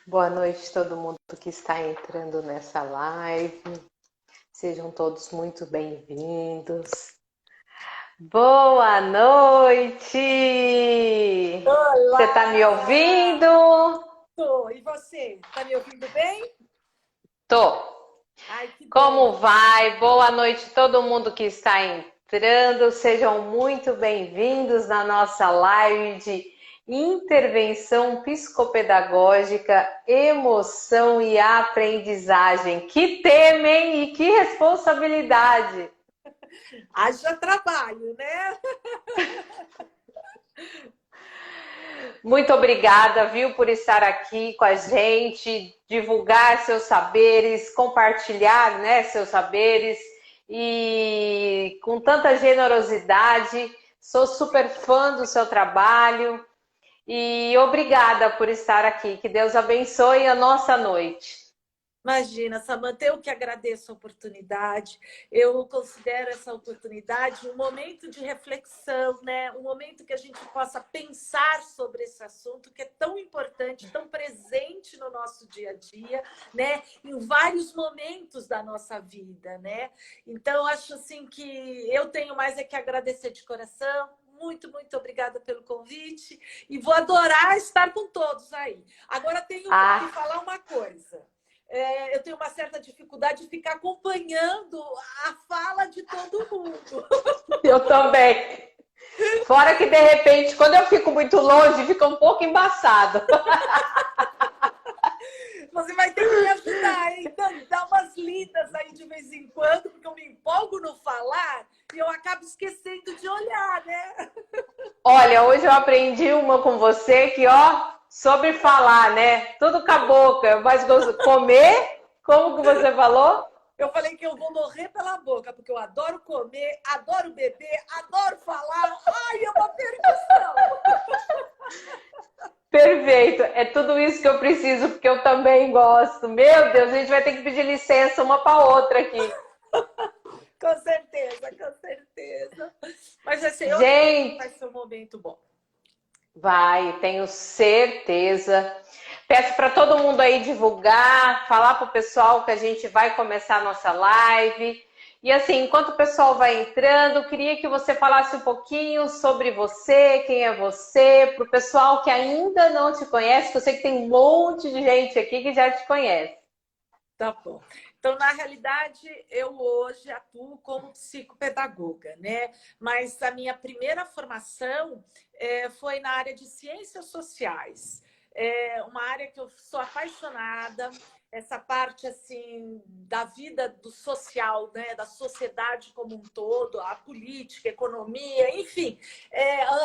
Boa noite a todo mundo que está entrando nessa live. Sejam todos muito bem-vindos. Boa noite! Olá! Você está me ouvindo? Tô. E você? Tá me ouvindo bem? Tô. Ai, que bom. Como vai? Boa noite a todo mundo que está entrando. Sejam muito bem-vindos na nossa live de intervenção psicopedagógica, emoção e aprendizagem. Que tema, hein? E que responsabilidade! Haja trabalho, né? Muito obrigada, viu, por estar aqui com a gente, divulgar seus saberes, compartilhar, né, seus saberes e com tanta generosidade. Sou super fã do seu trabalho e obrigada por estar aqui. Que Deus abençoe a nossa noite. Imagina, Samanta, eu que agradeço a oportunidade. Eu considero essa oportunidade um momento de reflexão, né? Um momento que a gente possa pensar sobre esse assunto que é tão importante, tão presente no nosso dia a dia, né? Em vários momentos da nossa vida, né? Então, acho assim que eu tenho mais é que agradecer de coração. Muito, muito obrigada pelo convite e vou adorar estar com todos aí. Agora tenho que falar uma coisa. Eu tenho uma certa dificuldade de ficar acompanhando a fala de todo mundo. Eu também. Fora que, de repente, quando eu fico muito longe, fica um pouco embaçado. Você vai ter que me ajudar, hein? Dar umas lidas aí de vez em quando, porque eu me empolgo no falar e eu acabo esquecendo de olhar, né? Olha, hoje eu aprendi uma com você que, ó, sobre falar, né? Tudo com a boca, mas comer, como que você falou? Eu falei que eu vou morrer pela boca, porque eu adoro comer, adoro beber, adoro falar. Ai, é uma perdição! Perfeito, é tudo isso que eu preciso, porque eu também gosto. Meu Deus, a gente vai ter que pedir licença uma para outra aqui. Com certeza, com certeza. Mas assim, eu gente, vai ser um momento bom. Vai, tenho certeza. Peço para todo mundo aí divulgar, falar para o pessoal que a gente vai começar a nossa live. E assim, enquanto o pessoal vai entrando, queria que você falasse um pouquinho sobre você, quem é você, para o pessoal que ainda não te conhece, que eu sei que tem um monte de gente aqui que já te conhece. Tá bom. Então, na realidade, eu hoje atuo como psicopedagoga, né? Mas a minha primeira formação foi na área de ciências sociais. É uma área que eu sou apaixonada, essa parte assim da vida do social, né, da sociedade como um todo, a política, a economia, enfim,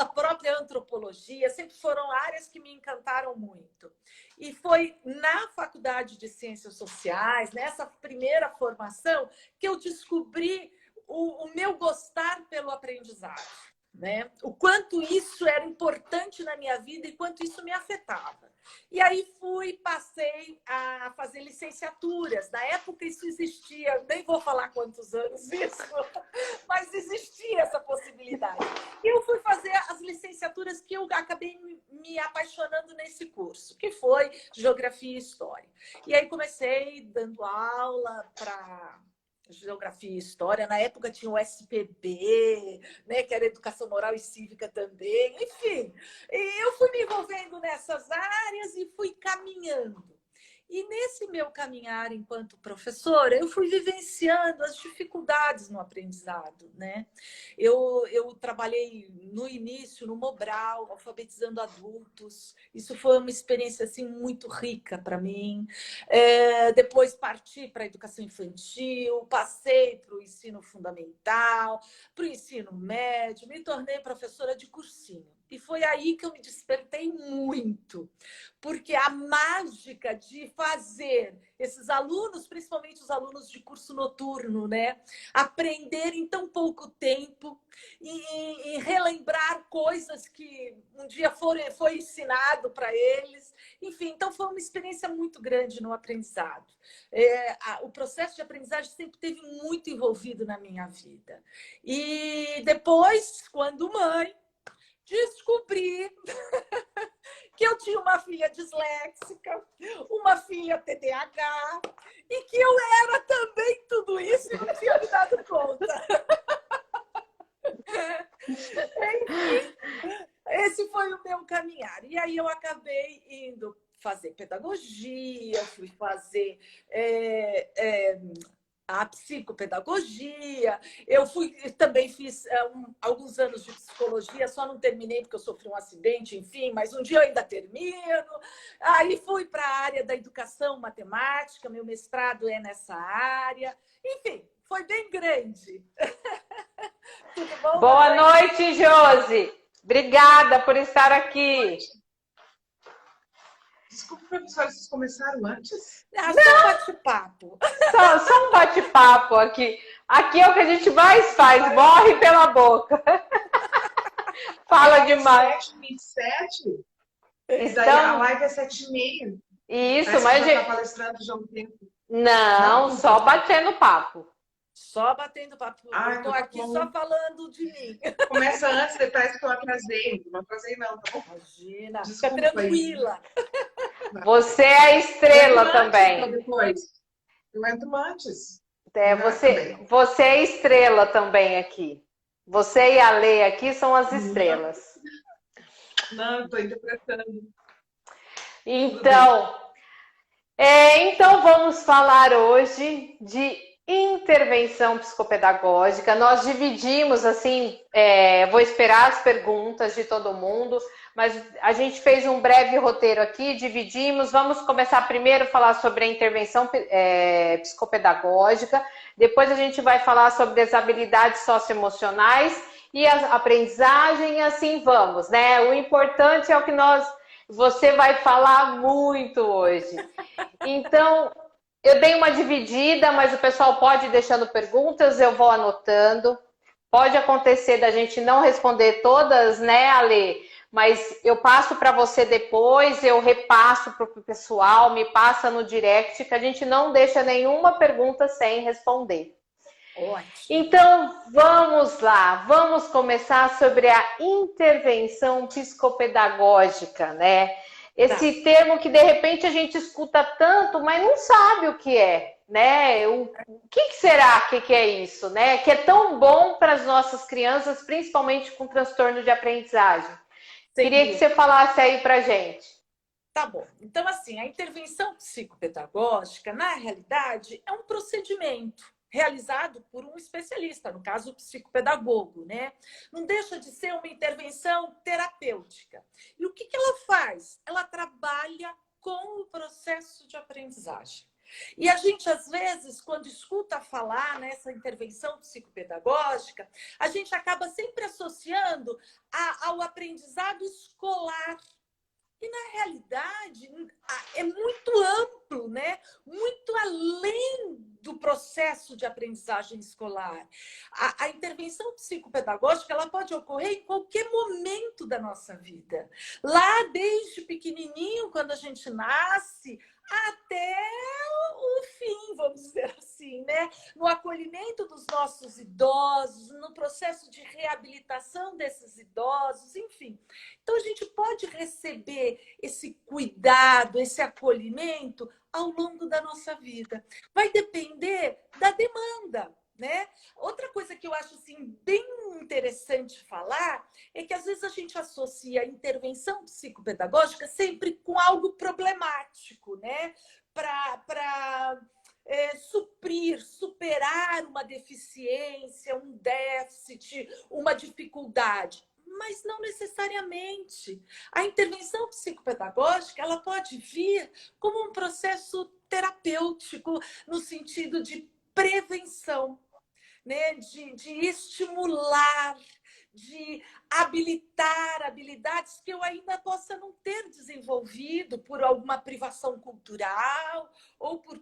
a própria antropologia, sempre foram áreas que me encantaram muito. E foi na Faculdade de Ciências Sociais, nessa primeira formação, que eu descobri o meu gostar pelo aprendizado, né? O quanto isso era importante na minha vida e quanto isso me afetava. E aí passei a fazer licenciaturas. Na época isso existia, nem vou falar quantos anos isso, mas existia essa possibilidade. E eu fui fazer as licenciaturas que eu acabei me apaixonando nesse curso, que foi Geografia e História. E aí comecei dando aula para Geografia e História. Na época tinha o SPB, né, que era Educação Moral e Cívica também. Enfim, eu fui me envolvendo nessas áreas e fui caminhando. E nesse meu caminhar enquanto professora, eu fui vivenciando as dificuldades no aprendizado, né? Eu trabalhei no início no Mobral, alfabetizando adultos. Isso foi uma experiência assim muito rica para mim. Depois parti para a educação infantil, passei para o ensino fundamental, para o ensino médio, me tornei professora de cursinho. E foi aí que eu me despertei muito, porque a mágica de fazer esses alunos, principalmente os alunos de curso noturno, né, aprender em tão pouco tempo e relembrar coisas que um dia foi ensinado para eles. Enfim, então foi uma experiência muito grande no aprendizado. O processo de aprendizagem sempre esteve muito envolvido na minha vida. E depois, quando mãe, descobri que eu tinha uma filha disléxica, uma filha TDAH, e que eu era também tudo isso e não tinha me dado conta. Enfim, esse foi o meu caminhar. E aí eu acabei indo fazer pedagogia, fui fazer a psicopedagogia. Também fiz alguns anos de psicologia, só não terminei porque eu sofri um acidente, enfim, mas um dia eu ainda termino. Aí fui para a área da educação matemática, meu mestrado é nessa área. Enfim, foi bem grande. Tudo bom? Boa noite, Josi. Obrigada por estar aqui. Desculpa, professora, vocês começaram antes? Só um bate-papo. Só um bate-papo aqui. Aqui é o que a gente mais faz, morre pela boca. Fala demais. 7h27? Então, Daí a live é 7h30. Isso, mas... Você está palestrando já há um tempo. Não, só batendo papo. Só batendo papo. Estou aqui só falando de mim. Começa antes, parece que eu atrasei. Não atrasei não, tá bom? Imagina, desculpa, fica tranquila. Você é a estrela também. Depois. Eu entro antes. Você é estrela também aqui. Você e a Lê aqui são as estrelas. Não, estou interpretando. Então vamos falar hoje de intervenção psicopedagógica. Nós dividimos, assim, vou esperar as perguntas de todo mundo, mas a gente fez um breve roteiro aqui, dividimos. Vamos começar primeiro a falar sobre a intervenção psicopedagógica, depois a gente vai falar sobre as habilidades socioemocionais e a aprendizagem, e assim vamos, né? O importante é o que você vai falar muito hoje. Então, eu dei uma dividida, mas o pessoal pode ir deixando perguntas, eu vou anotando. Pode acontecer da gente não responder todas, né, Ale? Mas eu passo para você depois, eu repasso para o pessoal, me passa no direct, que a gente não deixa nenhuma pergunta sem responder. Ótimo. Então, vamos lá, vamos começar sobre a intervenção psicopedagógica, né? Esse termo que de repente a gente escuta tanto, mas não sabe o que é, né? O que será que é isso, né? Que é tão bom para as nossas crianças, principalmente com transtorno de aprendizagem. Queria que você falasse aí para gente. Tá bom. Então, assim, a intervenção psicopedagógica, na realidade, é um procedimento realizado por um especialista, no caso, o psicopedagogo, né? Não deixa de ser uma intervenção terapêutica. E o que ela faz? Ela trabalha com o processo de aprendizagem. E a gente, às vezes, quando escuta falar nessa intervenção psicopedagógica, a gente acaba sempre associando ao aprendizado escolar. E, na realidade, é muito amplo, né? Muito além do processo de aprendizagem escolar. A intervenção psicopedagógica ela pode ocorrer em qualquer momento da nossa vida. Lá desde pequenininho, quando a gente nasce, até o fim, vamos dizer assim, né? No acolhimento dos nossos idosos, no processo de reabilitação desses idosos, enfim. Então, a gente pode receber esse cuidado, esse acolhimento ao longo da nossa vida. Vai depender da demanda, né? Outra coisa que eu acho assim, bem interessante falar é que às vezes a gente associa a intervenção psicopedagógica sempre com algo problemático, né? Para superar uma deficiência, um déficit, uma dificuldade. Mas não necessariamente. A intervenção psicopedagógica ela pode vir como um processo terapêutico, no sentido de prevenção, né? De estimular, de habilitar habilidades que eu ainda possa não ter desenvolvido por alguma privação cultural ou por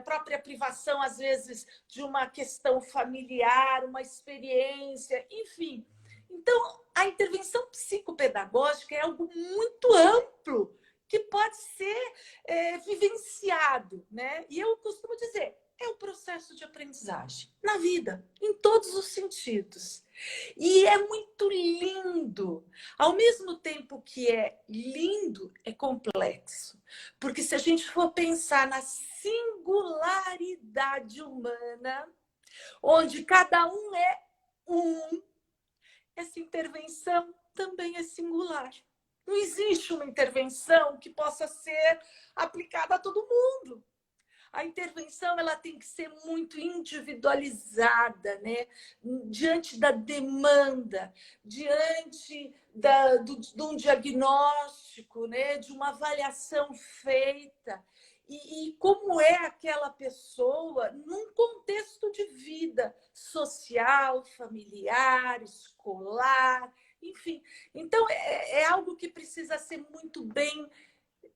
própria privação, às vezes, de uma questão familiar, uma experiência, enfim. Então, a intervenção psicopedagógica é algo muito amplo que pode ser vivenciado, né? E eu costumo dizer, é o processo de aprendizagem na vida, em todos os sentidos. E é muito lindo. Ao mesmo tempo que é lindo, é complexo. Porque se a gente for pensar na singularidade humana, onde cada um é um, essa intervenção também é singular. Não existe uma intervenção que possa ser aplicada a todo mundo. A intervenção ela tem que ser muito individualizada, né? Diante da demanda, diante de um diagnóstico, né? De uma avaliação feita. E como é aquela pessoa num contexto de vida social, familiar, escolar, enfim. Então, é algo que precisa ser muito bem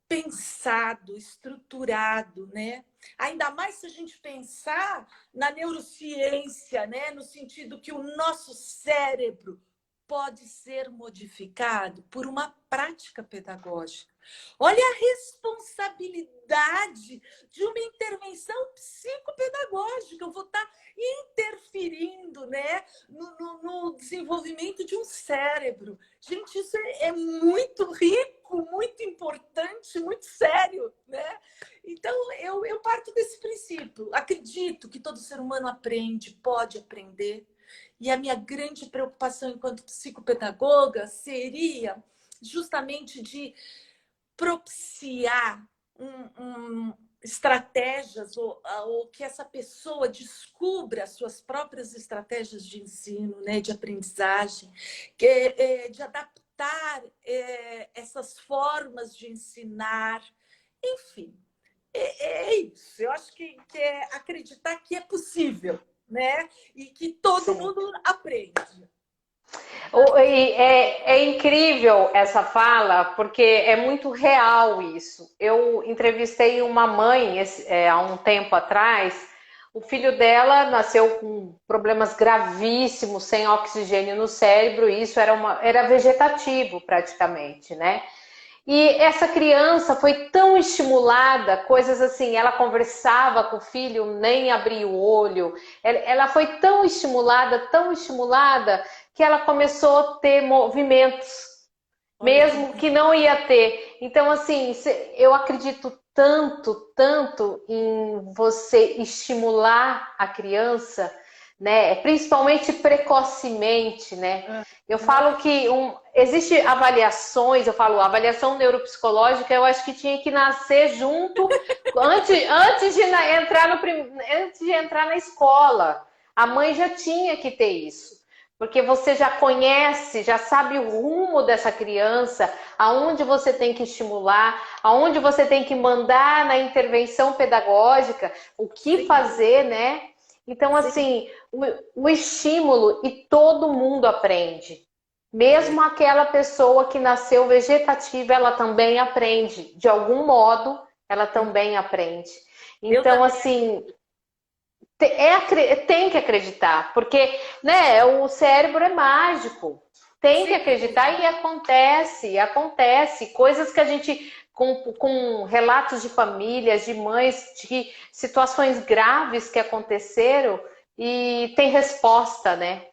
pensado, estruturado, né? Ainda mais se a gente pensar na neurociência, né? No sentido que o nosso cérebro pode ser modificado por uma prática pedagógica. Olha a responsabilidade de uma intervenção psicopedagógica. Eu vou estar interferindo, né, no desenvolvimento de um cérebro. Gente, isso é muito rico, muito importante, muito sério, né? Então, eu parto desse princípio. Acredito que todo ser humano aprende, pode aprender. E a minha grande preocupação enquanto psicopedagoga seria justamente de propiciar estratégias ou que essa pessoa descubra as suas próprias estratégias de ensino, né, de aprendizagem, de adaptar essas formas de ensinar. Enfim, é isso. Eu acho que é acreditar que é possível, né? E que todo mundo aprende. É incrível essa fala, porque é muito real isso. Eu entrevistei uma mãe há um tempo atrás. O filho dela nasceu com problemas gravíssimos, sem oxigênio no cérebro, e isso era vegetativo praticamente, né? E essa criança foi tão estimulada, coisas assim, ela conversava com o filho, nem abria o olho. Ela foi tão estimulada, que ela começou a ter movimentos, mesmo que não ia ter. Então, assim, eu acredito tanto em você estimular a criança, né? Principalmente precocemente, né? Eu falo que existe avaliações, eu falo avaliação neuropsicológica, eu acho que tinha que nascer junto antes de entrar na escola. A mãe já tinha que ter isso. Porque você já conhece, já sabe o rumo dessa criança, aonde você tem que estimular, aonde você tem que mandar na intervenção pedagógica, o que fazer, né? Então, assim, o estímulo, e todo mundo aprende. Mesmo aquela pessoa que nasceu vegetativa, ela também aprende. De algum modo, ela também aprende. Então, assim, tem que acreditar, porque, né, o cérebro é mágico. Tem que acreditar e acontece. Coisas que a gente, com relatos de famílias, de mães, de situações graves que aconteceram e tem resposta, né?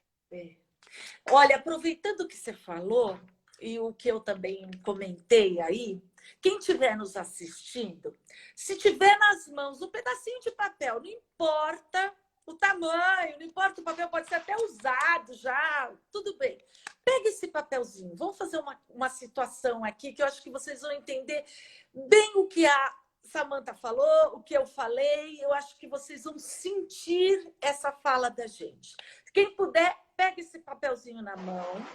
Olha, aproveitando o que você falou e o que eu também comentei aí, quem estiver nos assistindo, se tiver nas mãos um pedacinho de papel, não importa o tamanho, não importa o papel, pode ser até usado já, tudo bem. Pega esse papelzinho, vamos fazer uma situação aqui que eu acho que vocês vão entender bem o que a Samantha falou, o que eu falei, eu acho que vocês vão sentir essa fala da gente. Quem puder, pega esse papelzinho na mão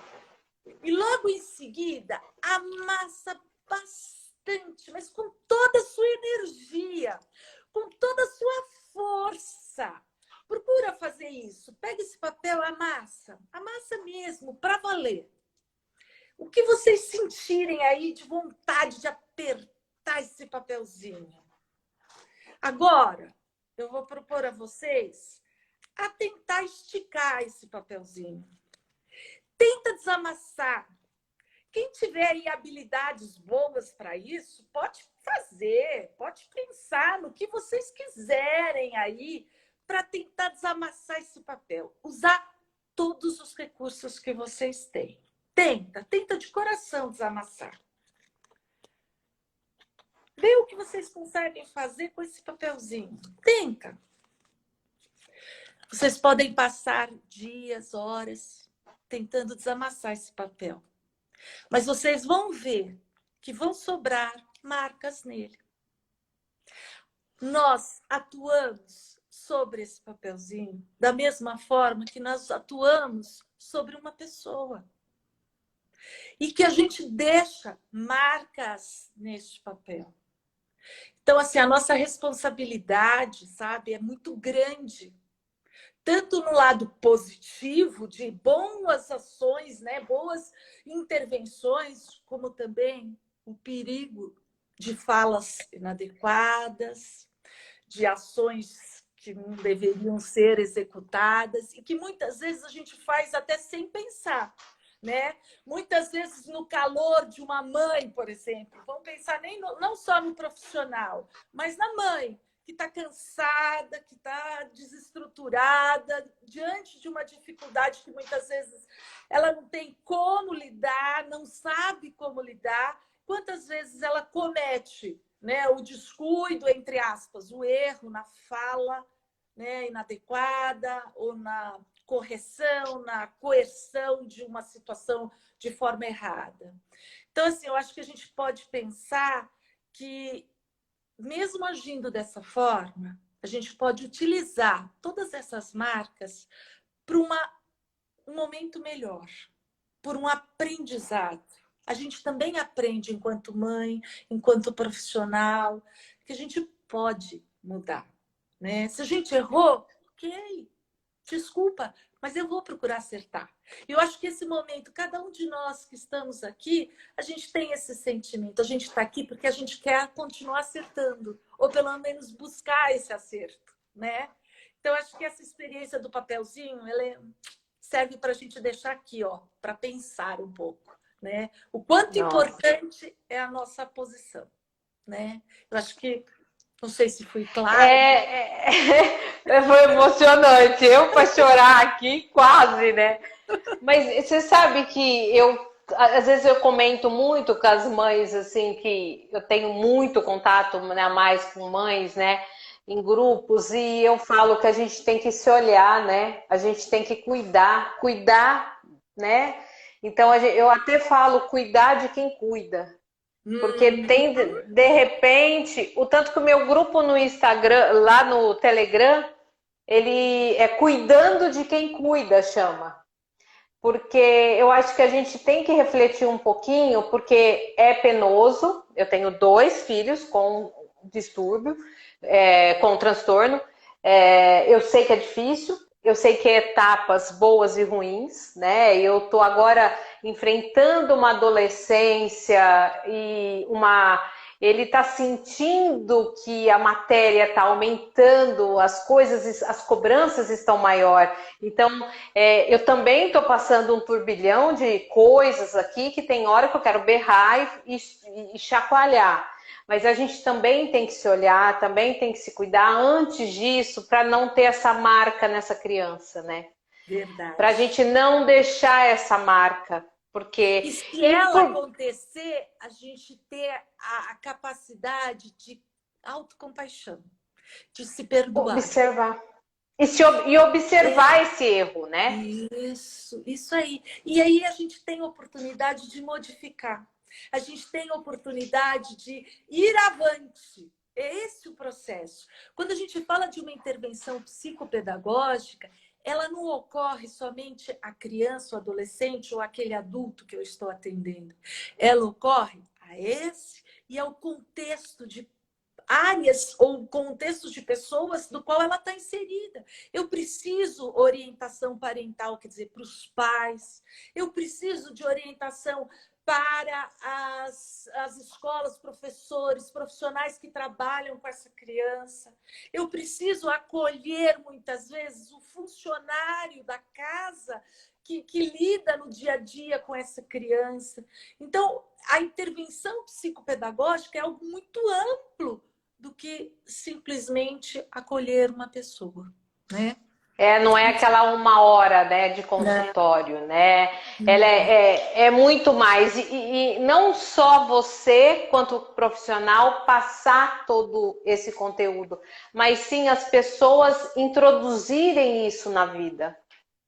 e logo em seguida amassa bastante, mas com toda a sua energia, com toda a sua força. Procura fazer isso. Pega esse papel, amassa mesmo, para valer. O que vocês sentirem aí de vontade de apertar esse papelzinho. Agora, eu vou propor a vocês a tentar esticar esse papelzinho. Tenta desamassar. Quem tiver aí habilidades boas para isso, pode fazer, pode pensar no que vocês quiserem aí para tentar desamassar esse papel. Usar todos os recursos que vocês têm. Tenta de coração desamassar. Vê o que vocês conseguem fazer com esse papelzinho. Tenta. Vocês podem passar dias, horas, tentando desamassar esse papel. Mas vocês vão ver que vão sobrar marcas nele. Nós atuamos sobre esse papelzinho da mesma forma que nós atuamos sobre uma pessoa. E que a gente deixa marcas neste papel. Então, assim, a nossa responsabilidade, sabe, é muito grande. Tanto no lado positivo, de boas ações, né, boas intervenções, como também o perigo de falas inadequadas, de ações que não deveriam ser executadas e que muitas vezes a gente faz até sem pensar, né? Muitas vezes no calor de uma mãe, por exemplo, vamos pensar não só no profissional, mas na mãe, que está cansada, que está desestruturada, diante de uma dificuldade que muitas vezes ela não tem como lidar, não sabe como lidar. Quantas vezes ela comete, né, o descuido, entre aspas, o erro na fala, né, inadequada, ou na correção, na coerção de uma situação de forma errada. Então, assim, eu acho que a gente pode pensar que mesmo agindo dessa forma, a gente pode utilizar todas essas marcas para um momento melhor, por um aprendizado. A gente também aprende enquanto mãe, enquanto profissional, que a gente pode mudar, né? Se a gente errou, ok, desculpa, mas eu vou procurar acertar. Eu acho que esse momento, cada um de nós que estamos aqui, a gente tem esse sentimento. A gente está aqui porque a gente quer continuar acertando, ou pelo menos buscar esse acerto, né? Então, acho que essa experiência do papelzinho, ela serve para a gente deixar aqui, ó, para pensar um pouco, né? O quanto importante é a nossa posição, né? Eu acho que, não sei se fui clara. Foi emocionante. Eu para chorar aqui, quase, né? Mas você sabe que às vezes eu comento muito com as mães, assim, que eu tenho muito contato, né, mais com mães, né, em grupos, e eu falo que a gente tem que se olhar, né? A gente tem que cuidar, né? Então eu até falo cuidar de quem cuida. Porque tem, de repente, o tanto que o meu grupo no Instagram, lá no Telegram, ele é cuidando de quem cuida, chama. Porque eu acho que a gente tem que refletir um pouquinho, porque é penoso. Eu tenho 2 filhos com distúrbio, com transtorno. Eu sei que é difícil, eu sei que é etapas boas e ruins, né? Eu tô agora enfrentando uma adolescência e ele está sentindo que a matéria está aumentando, as coisas, as cobranças estão maior. Então, eu também estou passando um turbilhão de coisas aqui que tem hora que eu quero berrar e chacoalhar. Mas a gente também tem que se olhar, também tem que se cuidar antes disso, para não ter essa marca nessa criança, né? Verdade. Para a gente não deixar essa marca. Porque... E se ela acontecer, a gente ter a capacidade de autocompaixão, de se perdoar. Observar. E observar esse erro, né? Isso aí. E aí a gente tem oportunidade de modificar. A gente tem oportunidade de ir avante. É esse o processo. Quando a gente fala de uma intervenção psicopedagógica, ela não ocorre somente a criança, o adolescente ou aquele adulto que eu estou atendendo. Ela ocorre a esse e ao contexto de áreas ou contextos de pessoas do qual ela está inserida. Eu preciso orientação parental, quer dizer, para os pais. Eu preciso de orientação para as escolas, professores, profissionais que trabalham com essa criança. Eu preciso acolher, muitas vezes, o funcionário da casa que lida no dia a dia com essa criança. Então, a intervenção psicopedagógica é algo muito amplo do que simplesmente acolher uma pessoa, né? Não é aquela 1 hora, né, de consultório, né? Ela é muito mais. E não só você, quanto profissional, passar todo esse conteúdo, mas sim as pessoas introduzirem isso na vida,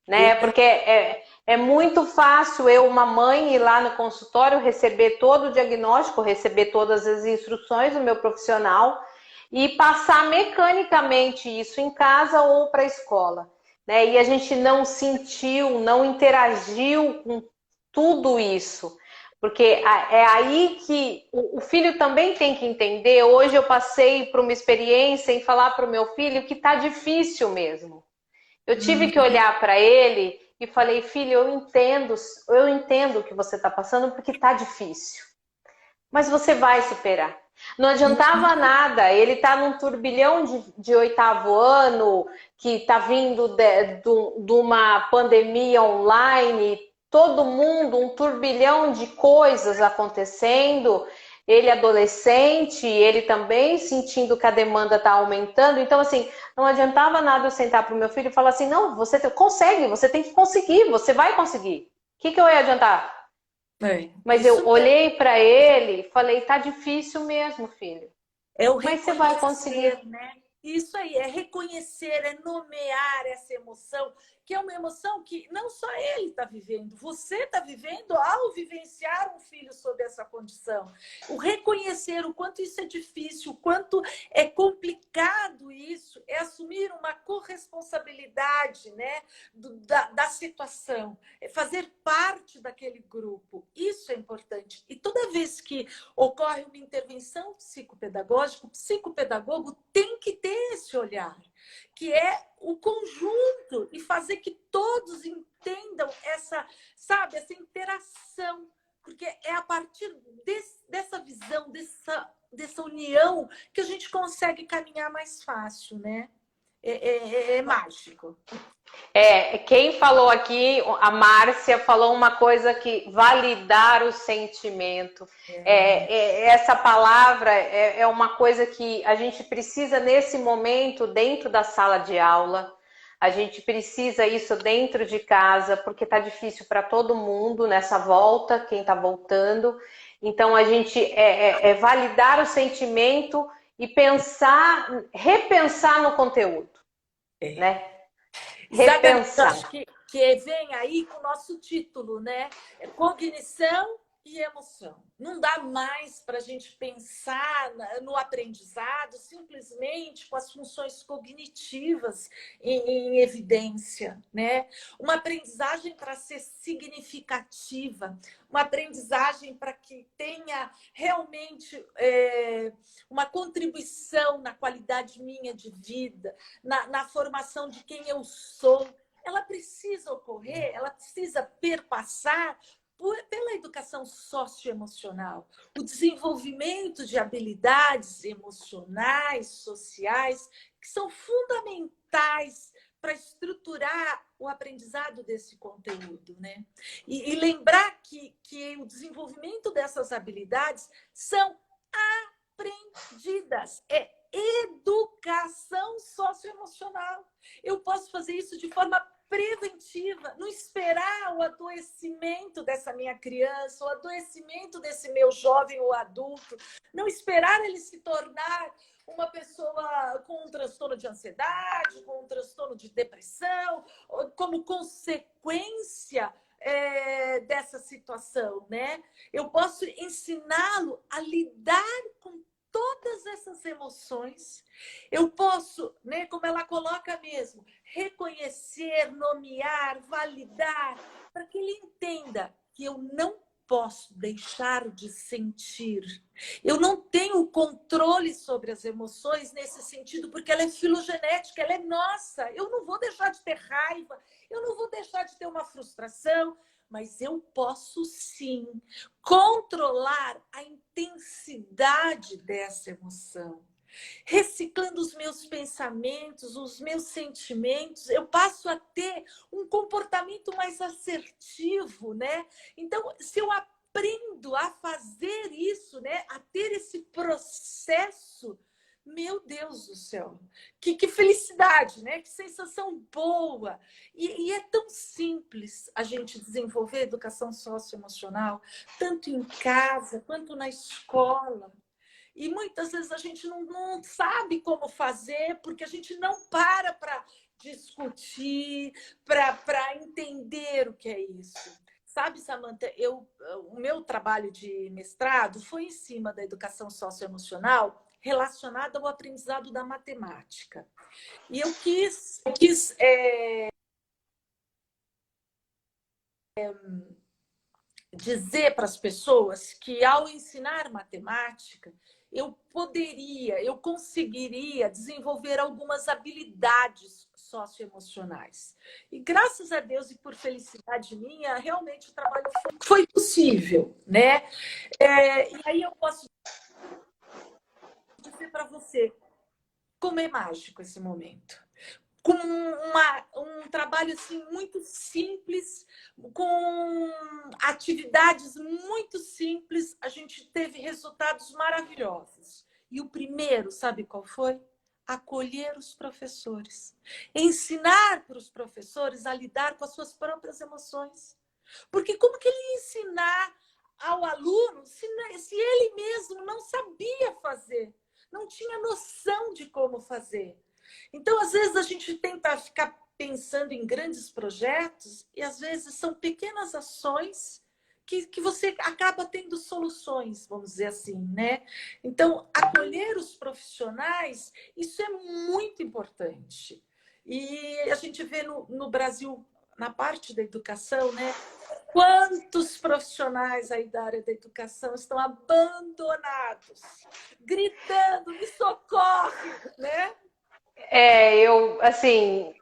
né? Porque é muito fácil eu, uma mãe, ir lá no consultório, receber todo o diagnóstico, receber todas as instruções do meu profissional e passar mecanicamente isso em casa ou para a escola, né? E a gente não sentiu, não interagiu com tudo isso, porque é aí que o filho também tem que entender. Hoje eu passei por uma experiência em falar para o meu filho que está difícil mesmo. Eu tive que olhar para ele e falei, filho, eu entendo o que você está passando porque está difícil, mas você vai superar. Não adiantava nada, ele está num turbilhão de 8º ano, que está vindo de uma pandemia online, todo mundo, um turbilhão de coisas acontecendo, ele adolescente, ele também sentindo que a demanda está aumentando. Então, assim, não adiantava nada eu sentar para o meu filho e falar assim, não, você consegue, você tem que conseguir, você vai conseguir. O que eu ia adiantar? Mas eu olhei para ele e falei, tá difícil mesmo, filho. É o Mas você vai conseguir, né? Isso aí, é reconhecer, é nomear essa emoção, que é uma emoção que não só ele está vivendo, você está vivendo ao vivenciar um filho sob essa condição. O reconhecer o quanto isso é difícil, o quanto é complicado isso, é assumir uma corresponsabilidade, né, da situação, é fazer parte daquele grupo. Isso é importante. E toda vez que ocorre uma intervenção psicopedagógica, o psicopedagogo tem que ter esse olhar, que é o conjunto, e fazer que todos entendam essa, sabe, essa interação, porque é a partir dessa visão, dessa união, que a gente consegue caminhar mais fácil, né? É mágico. Quem falou aqui, a Márcia, falou uma coisa que validar o sentimento. Essa palavra é uma coisa que a gente precisa nesse momento dentro da sala de aula. A gente precisa isso dentro de casa, porque está difícil para todo mundo nessa volta, quem está voltando. Então, a gente validar o sentimento e repensar no conteúdo, né? Exatamente, Repensar. acho que vem aí com o nosso título, né? Cognição e emoção. Não dá mais para a gente pensar no aprendizado simplesmente com as funções cognitivas em evidência, né? Uma aprendizagem para ser significativa, uma aprendizagem para que tenha realmente uma contribuição na qualidade minha de vida, na formação de quem eu sou. Ela precisa ocorrer, ela precisa perpassar pela educação socioemocional, o desenvolvimento de habilidades emocionais, sociais, que são fundamentais para estruturar o aprendizado desse conteúdo, né? E lembrar que o desenvolvimento dessas habilidades são aprendidas, é educação socioemocional. Eu posso fazer isso de forma preventiva, não esperar o adoecimento dessa minha criança, o adoecimento desse meu jovem ou adulto, não esperar ele se tornar uma pessoa com um transtorno de ansiedade, com um transtorno de depressão, como consequência dessa situação, né? Eu posso ensiná-lo a lidar com todas essas emoções. Eu posso, né, como ela coloca mesmo, reconhecer, nomear, validar, para que ele entenda que eu não posso deixar de sentir. Eu não tenho controle sobre as emoções nesse sentido, porque ela é filogenética, ela é nossa. Eu não vou deixar de ter raiva, eu não vou deixar de ter uma frustração, mas eu posso sim controlar a intensidade dessa emoção. Reciclando os meus pensamentos, os meus sentimentos, eu passo a ter um comportamento mais assertivo, né? Então, se eu aprendo a fazer isso, né? A ter esse processo, meu Deus do céu, que felicidade, né? Que sensação boa. E é tão simples a gente desenvolver educação socioemocional, tanto em casa quanto na escola. E muitas vezes a gente não sabe como fazer, porque a gente não para discutir, para entender o que é isso. Sabe, Samantha, o meu trabalho de mestrado foi em cima da educação socioemocional relacionada ao aprendizado da matemática. E eu quis dizer para as pessoas que, ao ensinar matemática, eu conseguiria desenvolver algumas habilidades socioemocionais. E graças a Deus e por felicidade minha, realmente o trabalho foi possível, né? E aí eu posso dizer para você como é mágico esse momento. Com um trabalho assim, muito simples, com atividades muito simples, a gente teve resultados maravilhosos. E o primeiro, sabe qual foi? Acolher os professores. Ensinar para os professores a lidar com as suas próprias emoções. Porque como que ele ia ensinar ao aluno se ele mesmo não sabia fazer? Não tinha noção de como fazer. Então, às vezes, a gente tenta ficar pensando em grandes projetos e, às vezes, são pequenas ações que você acaba tendo soluções, vamos dizer assim, né? Então, acolher os profissionais, isso é muito importante. E a gente vê no Brasil, na parte da educação, né? Quantos profissionais aí da área da educação estão abandonados, gritando, me socorre, né?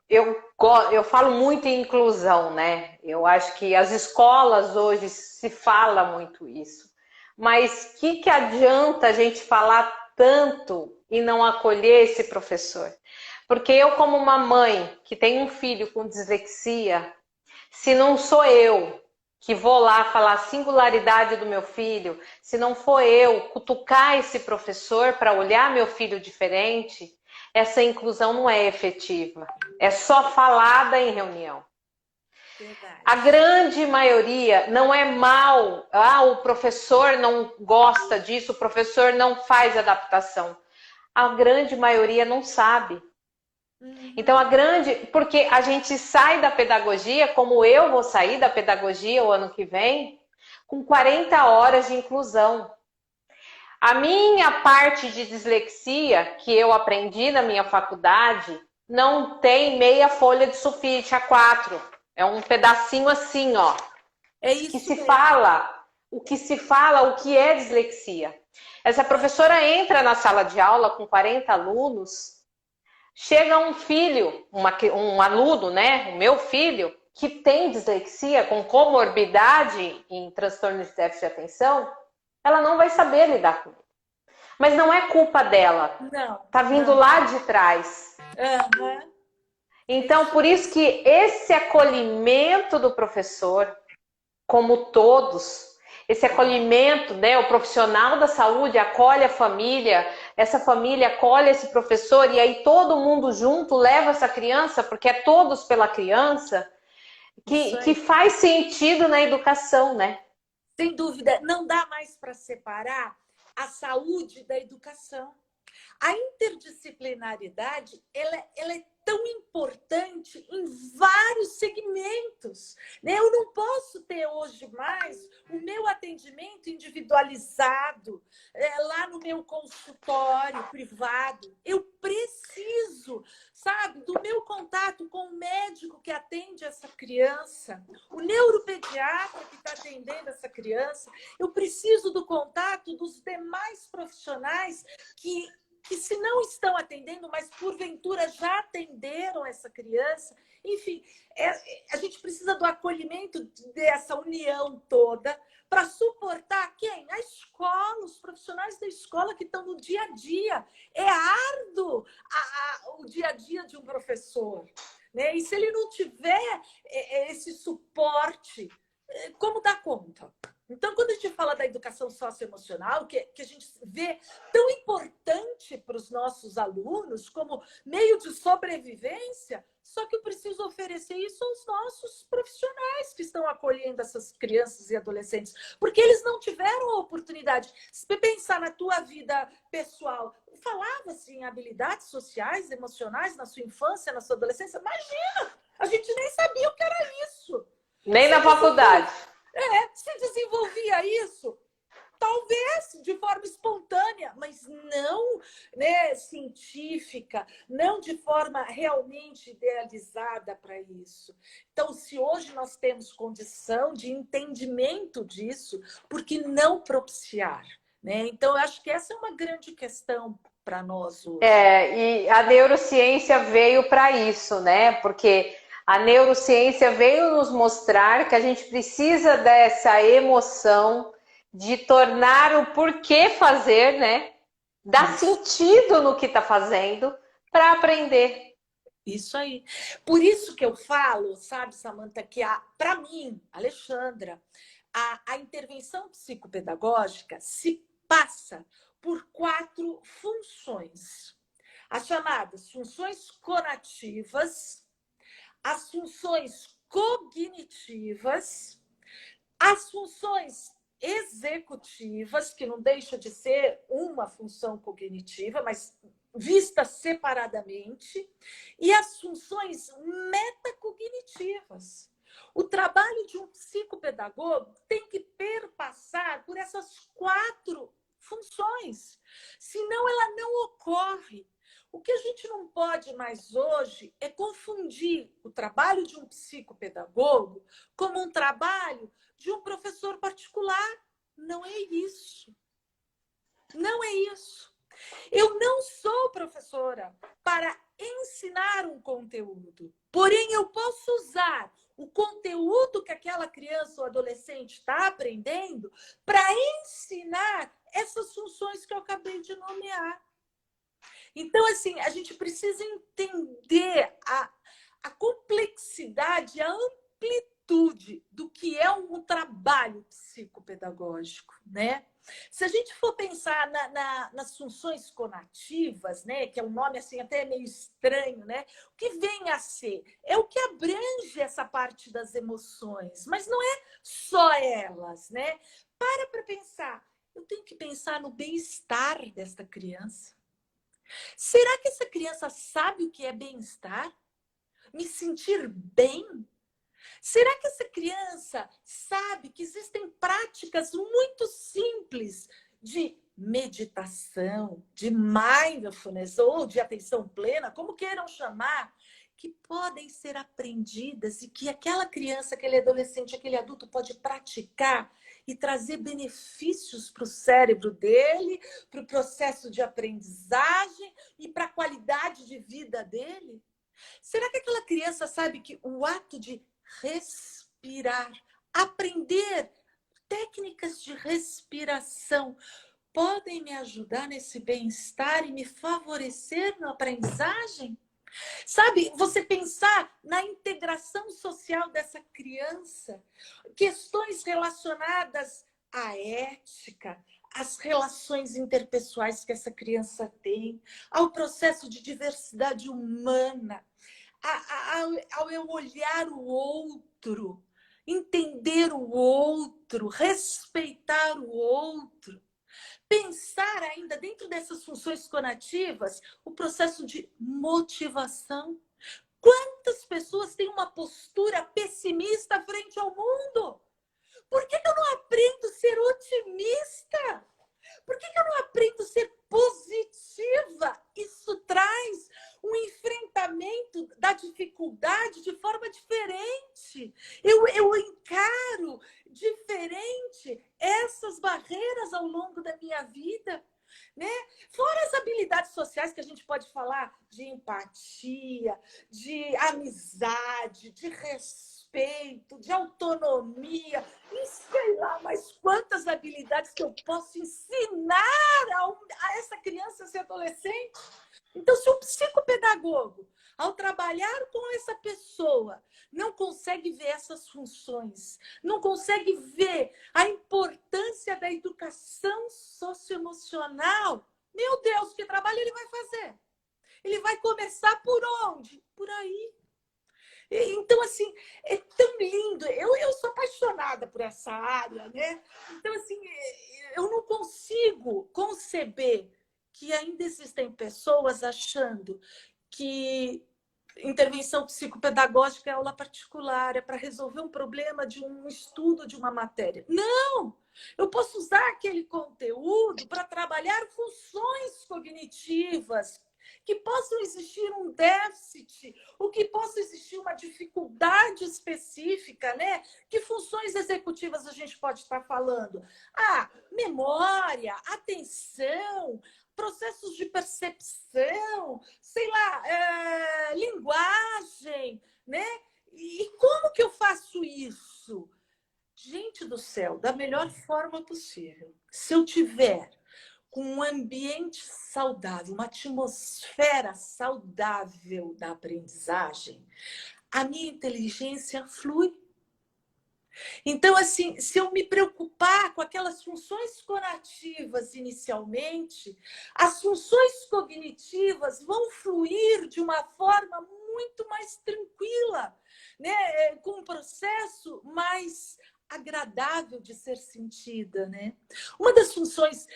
Eu falo muito em inclusão, né? Eu acho que as escolas hoje se fala muito isso. Mas que adianta a gente falar tanto e não acolher esse professor? Porque eu, como uma mãe que tem um filho com dislexia, se não sou eu que vou lá falar a singularidade do meu filho, se não for eu cutucar esse professor para olhar meu filho diferente, essa inclusão não é efetiva. É só falada em reunião. Verdade. A grande maioria não é mal. O professor não gosta disso, o professor não faz adaptação. A grande maioria não sabe. Então, porque a gente sai da pedagogia, como eu vou sair da pedagogia o ano que vem, com 40 horas de inclusão. A minha parte de dislexia, que eu aprendi na minha faculdade, não tem meia folha de sulfite A4. É um pedacinho assim, ó. É isso que se mesmo. fala, o que é dislexia. Essa professora entra na sala de aula com 40 alunos, chega um filho, um aluno, né, o meu filho, que tem dislexia, com comorbidade em transtorno de déficit de atenção, ela não vai saber lidar com ele. Mas não é culpa dela. Não. Tá vindo lá de trás. Uhum. Então, por isso que esse acolhimento do professor, como todos, esse acolhimento, né, o profissional da saúde acolhe a família, essa família acolhe esse professor e aí todo mundo junto leva essa criança, porque é todos pela criança, que faz sentido na educação, né? Sem dúvida, não dá mais para separar a saúde da educação. A interdisciplinaridade, ela é tão importante em vários segmentos, né? Eu não posso ter hoje mais o meu atendimento individualizado lá no meu consultório privado. Eu preciso, sabe, do meu contato com o médico que atende essa criança, o neuropediatra que está atendendo essa criança. Eu preciso do contato dos demais profissionais que que se não estão atendendo, mas porventura já atenderam essa criança. Enfim, a gente precisa do acolhimento dessa união toda para suportar quem? A escola, os profissionais da escola que estão no dia a dia. É árduo o dia a dia de um professor, né? E se ele não tiver esse suporte, como dar conta? Então, quando a gente fala da educação socioemocional, que a gente vê tão importante para os nossos alunos como meio de sobrevivência, só que eu preciso oferecer isso aos nossos profissionais que estão acolhendo essas crianças e adolescentes, porque eles não tiveram a oportunidade. Se você pensar na tua vida pessoal, falava-se em habilidades sociais, emocionais na sua infância, na sua adolescência, imagina! A gente nem sabia o que era isso. Nem na faculdade. Se desenvolvia isso, talvez de forma espontânea, mas não, né, científica, não de forma realmente idealizada para isso. Então, se hoje nós temos condição de entendimento disso, por que não propiciar? Né? Então, eu acho que essa é uma grande questão para nós hoje. E a neurociência veio para isso, né? Porque a neurociência veio nos mostrar que a gente precisa dessa emoção de tornar o porquê fazer, né? Dar sentido no que está fazendo para aprender. Isso aí. Por isso que eu falo, sabe, Samantha, que para mim, Alexandra, a intervenção psicopedagógica se passa por 4 funções. As chamadas funções conativas, as funções cognitivas, as funções executivas, que não deixa de ser uma função cognitiva, mas vista separadamente, e as funções metacognitivas. O trabalho de um psicopedagogo tem que perpassar por essas 4 funções, senão ela não ocorre. O que a gente não pode mais hoje é confundir o trabalho de um psicopedagogo como um trabalho de um professor particular. Não é isso. Não é isso. Eu não sou professora para ensinar um conteúdo, porém eu posso usar o conteúdo que aquela criança ou adolescente está aprendendo para ensinar essas funções que eu acabei de nomear. Então, assim, a gente precisa entender a complexidade, a amplitude do que é um trabalho psicopedagógico, né? Se a gente for pensar nas funções conativas, né, que é um nome assim até meio estranho, né? O que vem a ser? É o que abrange essa parte das emoções, mas não é só elas, né? Para pensar. Eu tenho que pensar no bem-estar desta criança. Será que essa criança sabe o que é bem-estar? Me sentir bem? Será que essa criança sabe que existem práticas muito simples de meditação, de mindfulness ou de atenção plena, como queiram chamar, que podem ser aprendidas e que aquela criança, aquele adolescente, aquele adulto pode praticar e trazer benefícios para o cérebro dele, para o processo de aprendizagem e para a qualidade de vida dele? Será que aquela criança sabe que o ato de respirar, aprender técnicas de respiração podem me ajudar nesse bem-estar e me favorecer na aprendizagem? Sabe, você pensar na integração social dessa criança, questões relacionadas à ética, às relações interpessoais que essa criança tem, ao processo de diversidade humana, ao eu olhar o outro, entender o outro, respeitar o outro. Pensar ainda dentro dessas funções conativas o processo de motivação. Quantas pessoas têm uma postura pessimista frente ao mundo? Por que eu não aprendo a ser otimista? Por que eu não aprendo a ser positiva? Isso traz um enfrentamento da dificuldade de forma diferente. Eu encaro diferente essas barreiras ao longo da minha vida, né? Fora as habilidades habilidades sociais que a gente pode falar de empatia, de amizade, de respeito, de autonomia, e sei lá, mas quantas habilidades que eu posso ensinar a essa criança, esse adolescente. Então, se o psicopedagogo, ao trabalhar com essa pessoa, não consegue ver essas funções, não consegue ver a importância da educação socioemocional, meu Deus, que trabalho ele vai fazer? Ele vai começar por onde? Por aí. Então, assim, é tão lindo. Eu sou apaixonada por essa área, né? Então, assim, eu não consigo conceber que ainda existem pessoas achando que intervenção psicopedagógica é aula particular, é para resolver um problema de um estudo de uma matéria. Não! Eu posso usar aquele conteúdo para trabalhar funções cognitivas, que possam existir um déficit, ou que possa existir uma dificuldade específica, né? Que funções executivas a gente pode estar falando? Memória, atenção, processos de percepção, sei lá, linguagem, né? E como que eu faço isso? Gente do céu, da melhor forma possível. Se eu tiver com um ambiente saudável, uma atmosfera saudável da aprendizagem, a minha inteligência flui. Então, assim, se eu me preocupar com aquelas funções conativas inicialmente, as funções cognitivas vão fluir de uma forma muito mais tranquila, né? Com um processo mais agradável de ser sentida, né? Uma das funções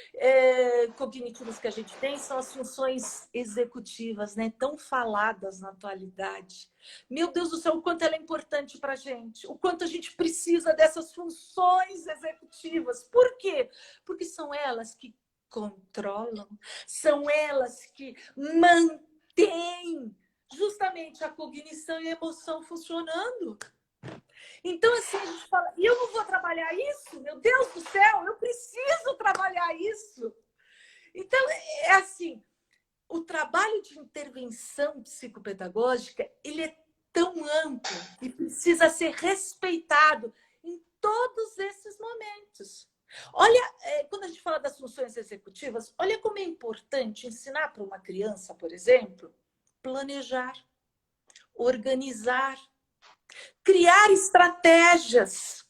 cognitivas que a gente tem são as funções executivas, né? Tão faladas na atualidade. Meu Deus do céu, o quanto ela é importante para a gente, o quanto a gente precisa dessas funções executivas. Por quê? Porque são elas que controlam, são elas que mantêm justamente a cognição e a emoção funcionando. Então, assim, a gente fala, e eu não vou trabalhar isso? Meu Deus do céu, eu preciso trabalhar isso. Então, é assim, o trabalho de intervenção psicopedagógica, ele é tão amplo e precisa ser respeitado em todos esses momentos. Olha, quando a gente fala das funções executivas, olha como é importante ensinar para uma criança, por exemplo, planejar, organizar, criar estratégias.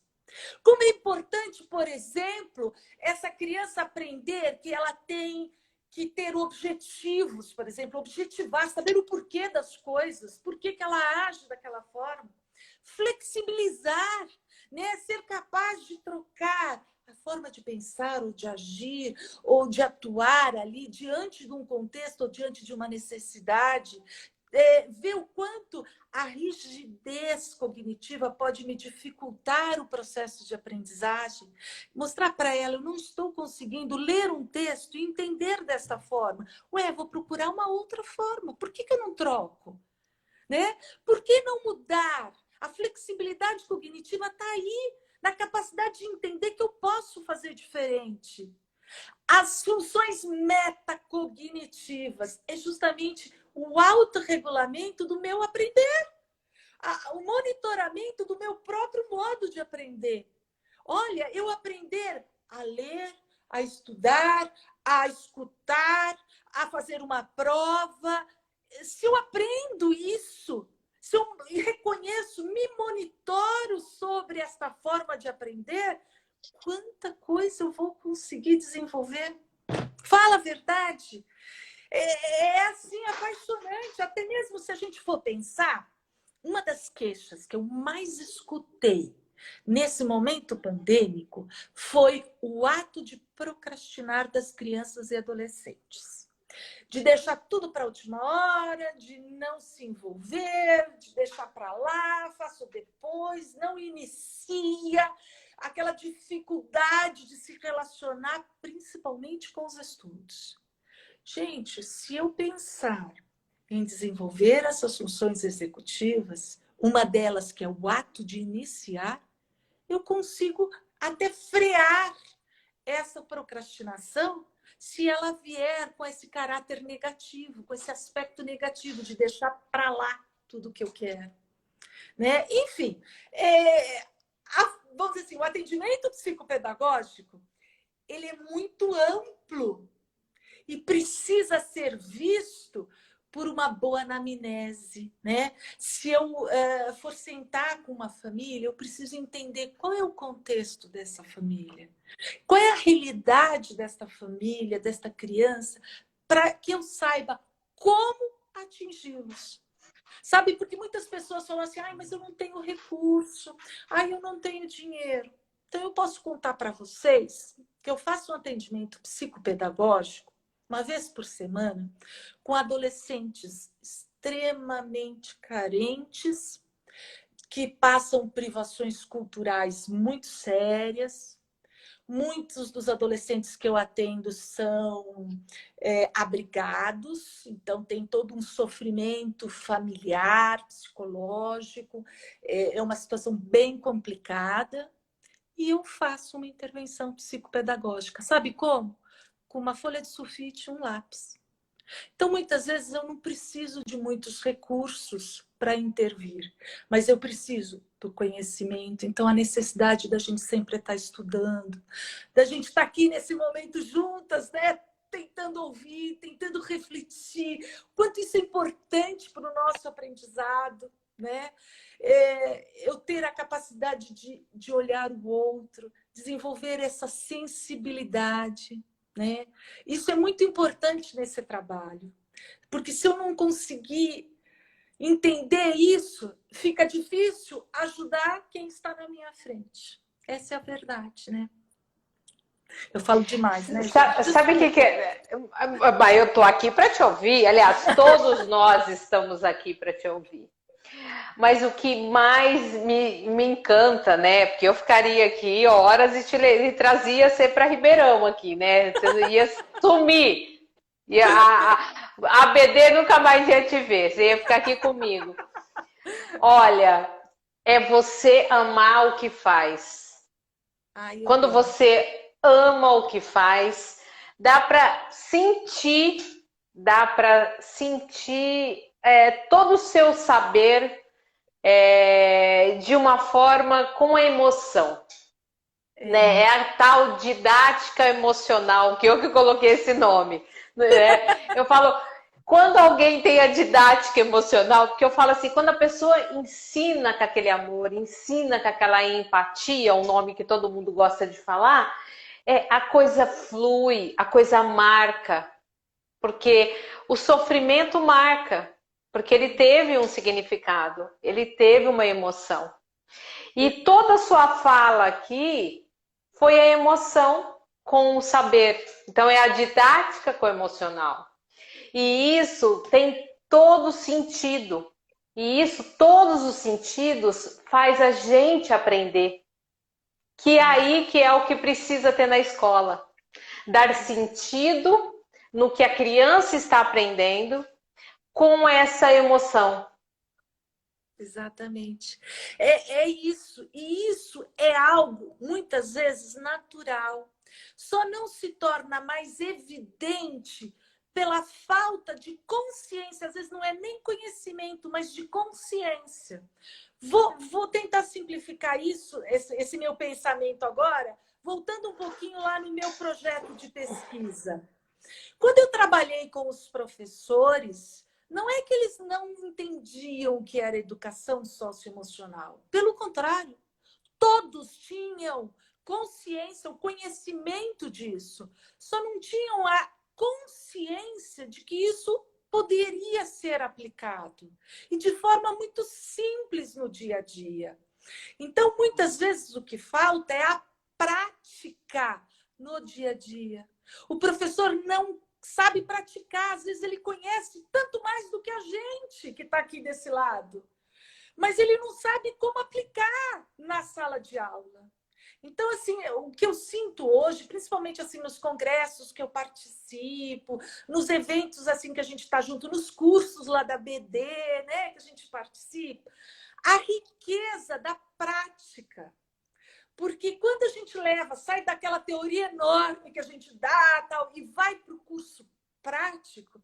Como é importante, por exemplo, essa criança aprender que ela tem que ter objetivos, por exemplo, objetivar, saber o porquê das coisas, por que ela age daquela forma. Flexibilizar, né? Ser capaz de trocar a forma de pensar ou de agir ou de atuar ali diante de um contexto ou diante de uma necessidade. Ver o quanto a rigidez cognitiva pode me dificultar o processo de aprendizagem, mostrar para ela, eu não estou conseguindo ler um texto e entender dessa forma. Vou procurar uma outra forma. Por que eu não troco? Né? Por que não mudar? A flexibilidade cognitiva está aí, na capacidade de entender que eu posso fazer diferente. As funções metacognitivas é justamente o autorregulamento do meu aprender, o monitoramento do meu próprio modo de aprender. Olha, eu aprender a ler, a estudar, a escutar, a fazer uma prova. Se eu aprendo isso, se eu reconheço, me monitoro sobre esta forma de aprender, quanta coisa eu vou conseguir desenvolver. Fala a verdade. É assim, apaixonante. Até mesmo se a gente for pensar, uma das queixas que eu mais escutei nesse momento pandêmico foi o ato de procrastinar das crianças e adolescentes. De deixar tudo para a última hora, de não se envolver, de deixar para lá, faço depois, não inicia, aquela dificuldade de se relacionar, principalmente com os estudos. Gente, se eu pensar em desenvolver essas funções executivas, uma delas que é o ato de iniciar, eu consigo até frear essa procrastinação se ela vier com esse caráter negativo, com esse aspecto negativo de deixar para lá tudo que eu quero, né? Enfim, vamos dizer assim, o atendimento psicopedagógico, ele é muito amplo e precisa ser visto por uma boa anamnese, né? Se eu for sentar com uma família, eu preciso entender qual é o contexto dessa família, qual é a realidade desta família, desta criança, para que eu saiba como atingi-los. Sabe, porque muitas pessoas falam assim, ai, mas eu não tenho recurso, ai, eu não tenho dinheiro. Então, eu posso contar para vocês que eu faço um atendimento psicopedagógico uma vez por semana com adolescentes extremamente carentes, que passam privações culturais muito sérias. Muitos dos adolescentes que eu atendo são abrigados, então tem todo um sofrimento familiar, psicológico, é uma situação bem complicada. E eu faço uma intervenção psicopedagógica. Sabe como? Com uma folha de sulfite e um lápis. Então, muitas vezes, eu não preciso de muitos recursos para intervir, mas eu preciso do conhecimento. Então, a necessidade da gente sempre estar estudando, da gente estar aqui nesse momento juntas, né? Tentando ouvir, tentando refletir, o quanto isso é importante para o nosso aprendizado, né? Eu ter a capacidade de olhar o outro, desenvolver essa sensibilidade, né? Isso é muito importante nesse trabalho, porque se eu não conseguir entender isso, fica difícil ajudar quem está na minha frente. Essa é a verdade, né? Eu falo demais, né? Sabe o que é? Eu estou aqui para te ouvir. Aliás, todos nós estamos aqui para te ouvir. Mas o que mais me encanta, né? Porque eu ficaria aqui horas e trazia você para Ribeirão aqui, né? Você ia sumir. E a BD nunca mais ia te ver. Você ia ficar aqui comigo. Olha, é você amar o que faz. Quando você ama o que faz, dá para sentir todo o seu saber de uma forma com emoção. Né? É a tal didática emocional, que eu que coloquei esse nome. Né? Eu falo, quando alguém tem a didática emocional, porque eu falo assim, quando a pessoa ensina com aquele amor, ensina com aquela empatia, um nome que todo mundo gosta de falar, a coisa flui, a coisa marca. Porque o sofrimento marca, porque ele teve um significado, ele teve uma emoção. E toda a sua fala aqui foi a emoção com o saber. Então, é a didática com o emocional. E isso tem todo sentido. E isso, todos os sentidos, faz a gente aprender. Que é aí que é o que precisa ter na escola. Dar sentido no que a criança está aprendendo com essa emoção. Exatamente. É isso. E isso é algo, muitas vezes, natural. Só não se torna mais evidente pela falta de consciência. Às vezes não é nem conhecimento, mas de consciência. Vou tentar simplificar isso, esse meu pensamento agora, voltando um pouquinho lá no meu projeto de pesquisa. Quando eu trabalhei com os professores, não é que eles não entendiam o que era educação socioemocional. Pelo contrário, todos tinham consciência, o conhecimento disso. Só não tinham a consciência de que isso poderia ser aplicado. E de forma muito simples no dia a dia. Então, muitas vezes, o que falta é a prática no dia a dia. O professor não sabe praticar, às vezes ele conhece tanto mais do que a gente que está aqui desse lado, mas ele não sabe como aplicar na sala de aula. Então, assim, o que eu sinto hoje, principalmente assim nos congressos que eu participo, nos eventos assim que a gente está junto, nos cursos lá da BD, né, que a gente participa, a riqueza da prática. Porque quando a gente sai daquela teoria enorme que a gente dá tal, e vai para o curso prático,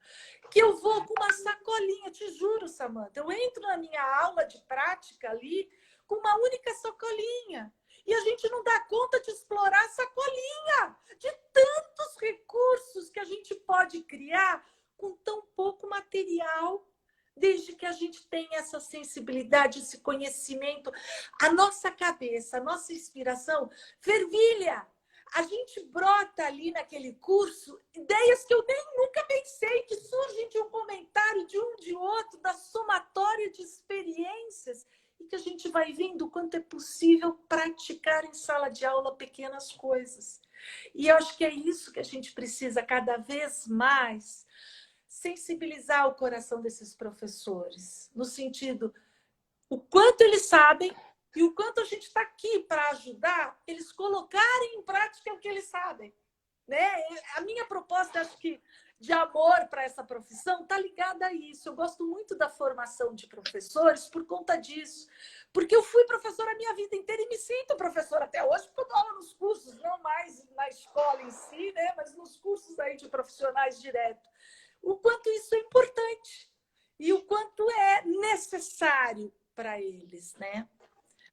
que eu vou com uma sacolinha, te juro, Samanta, eu entro na minha aula de prática ali com uma única sacolinha. E a gente não dá conta de explorar a sacolinha, de tantos recursos que a gente pode criar com tão pouco material, desde que a gente tenha essa sensibilidade, esse conhecimento. A nossa cabeça, a nossa inspiração fervilha. A gente brota ali naquele curso ideias que eu nem nunca pensei, que surgem de um comentário de um de outro, da somatória de experiências, e que a gente vai vendo o quanto é possível praticar em sala de aula pequenas coisas. E eu acho que é isso que a gente precisa cada vez mais sensibilizar o coração desses professores, no sentido, o quanto eles sabem e o quanto a gente está aqui para ajudar eles colocarem em prática o que eles sabem. Né? A minha proposta, acho que, de amor para essa profissão está ligada a isso. Eu gosto muito da formação de professores por conta disso. Porque eu fui professora a minha vida inteira e me sinto professora até hoje, porque eu dou aula nos cursos, não mais na escola em si, né? Mas nos cursos aí de profissionais direto. O quanto isso é importante e o quanto é necessário para eles, né?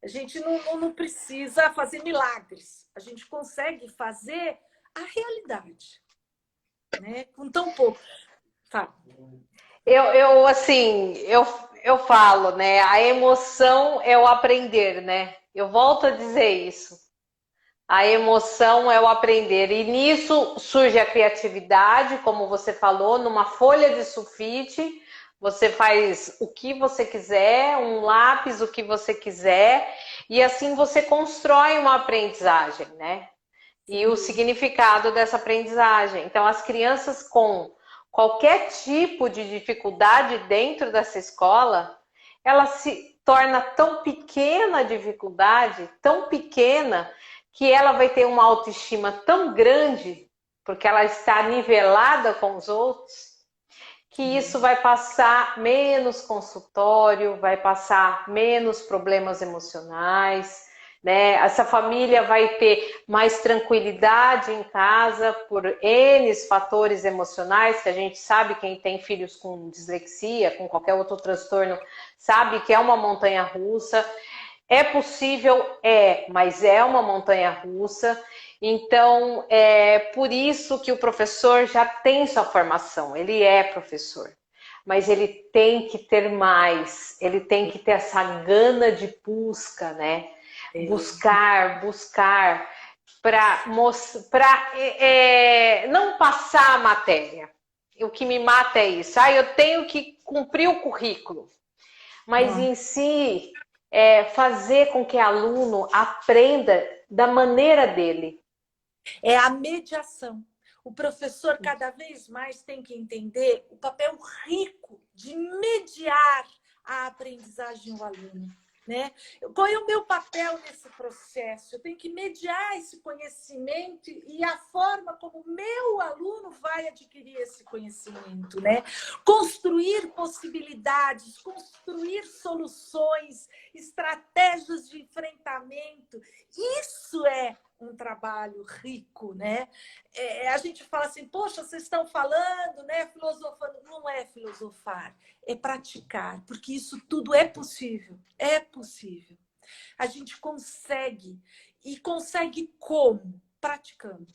A gente não precisa fazer milagres, a gente consegue fazer a realidade, né? Com tão pouco. Tá. Eu falo, né? A emoção é o aprender, né? Eu volto a dizer isso. A emoção é o aprender. E nisso surge a criatividade, como você falou, numa folha de sulfite. Você faz o que você quiser, um lápis, o que você quiser, e assim você constrói uma aprendizagem, né? E o significado dessa aprendizagem. Então, as crianças com qualquer tipo de dificuldade dentro dessa escola, ela se torna tão pequena a dificuldade, tão pequena, que ela vai ter uma autoestima tão grande, porque ela está nivelada com os outros, que isso vai passar menos consultório, vai passar menos problemas emocionais, né? Essa família vai ter mais tranquilidade em casa por N fatores emocionais, que a gente sabe, quem tem filhos com dislexia, com qualquer outro transtorno, sabe que é uma montanha russa. É possível, mas é uma montanha russa. Então, é por isso que o professor já tem sua formação, ele é professor. Mas ele tem que ter mais, ele tem que ter essa gana de busca, né? Buscar, para não passar a matéria. O que me mata é isso. Eu tenho que cumprir o currículo. Mas em si, fazer com que o aluno aprenda da maneira dele. É a mediação. O professor cada vez mais tem que entender o papel rico de mediar a aprendizagem do aluno. Né? Qual é o meu papel nesse processo? Eu tenho que mediar esse conhecimento e a forma como o meu aluno vai adquirir esse conhecimento, né? Construir possibilidades, construir soluções, estratégias de enfrentamento. Isso é um trabalho rico, né? A gente fala assim, poxa, vocês estão falando, né? Filosofando. Não é filosofar, é praticar, porque isso tudo é possível. É possível. A gente consegue. E consegue como? Praticando.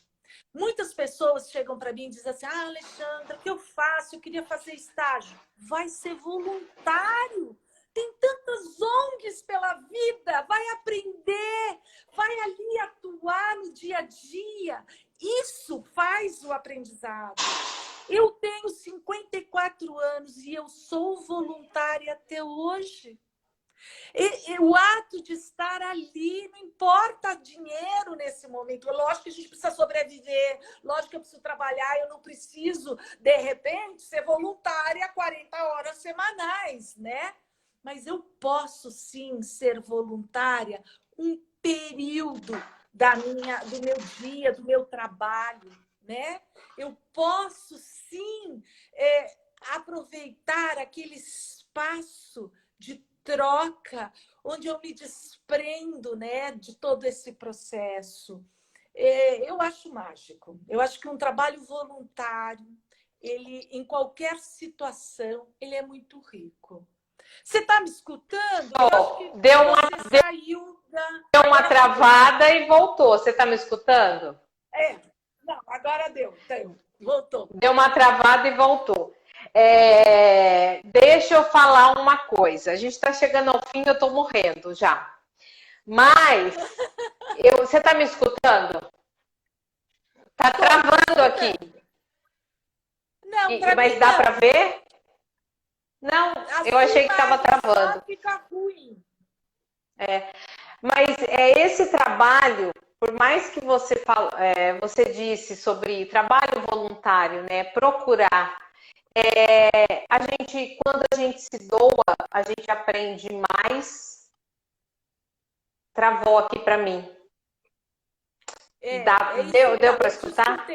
Muitas pessoas chegam para mim e dizem assim, Alexandra, o que eu faço? Eu queria fazer estágio. Vai ser voluntário. Tem tantas ONGs pela vida, vai aprender, vai ali atuar no dia a dia. Isso faz o aprendizado. Eu tenho 54 anos e eu sou voluntária até hoje. E o ato de estar ali, não importa dinheiro nesse momento. Lógico que a gente precisa sobreviver, lógico que eu preciso trabalhar, eu não preciso, de repente, ser voluntária 40 horas semanais, né? Mas eu posso, sim, ser voluntária um período do meu dia, do meu trabalho, né? Eu posso, sim, aproveitar aquele espaço de troca, onde eu me desprendo, né, de todo esse processo. Eu acho mágico. Eu acho que um trabalho voluntário, ele, em qualquer situação, ele é muito rico. Você está me escutando? Eu acho que você saiu da... Deu uma travada e voltou. Você está me escutando? Não, agora deu. Voltou. Deu uma travada e voltou. Deixa eu falar uma coisa. A gente está chegando ao fim, eu estou morrendo já. Mas, você está me escutando? Está travando aqui. Não, mas dá para ver? Não, eu achei que estava travando. Fica ruim. Mas esse trabalho, por mais que você disse sobre trabalho voluntário, né? Procurar. Quando a gente se doa, a gente aprende mais. Travou aqui para mim. Deu para escutar?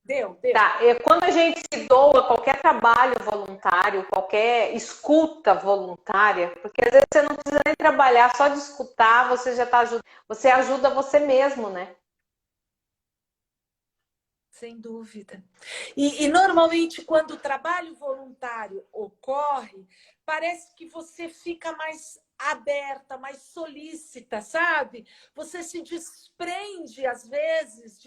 Deu. Tá. Quando a gente se doa qualquer trabalho voluntário, qualquer escuta voluntária, porque às vezes você não precisa nem trabalhar, só de escutar você já está ajudando. Você ajuda você mesmo, né? Sem dúvida. E normalmente, quando o trabalho voluntário ocorre, parece que você fica mais aberta, mais solícita, sabe? Você se desprende, às vezes,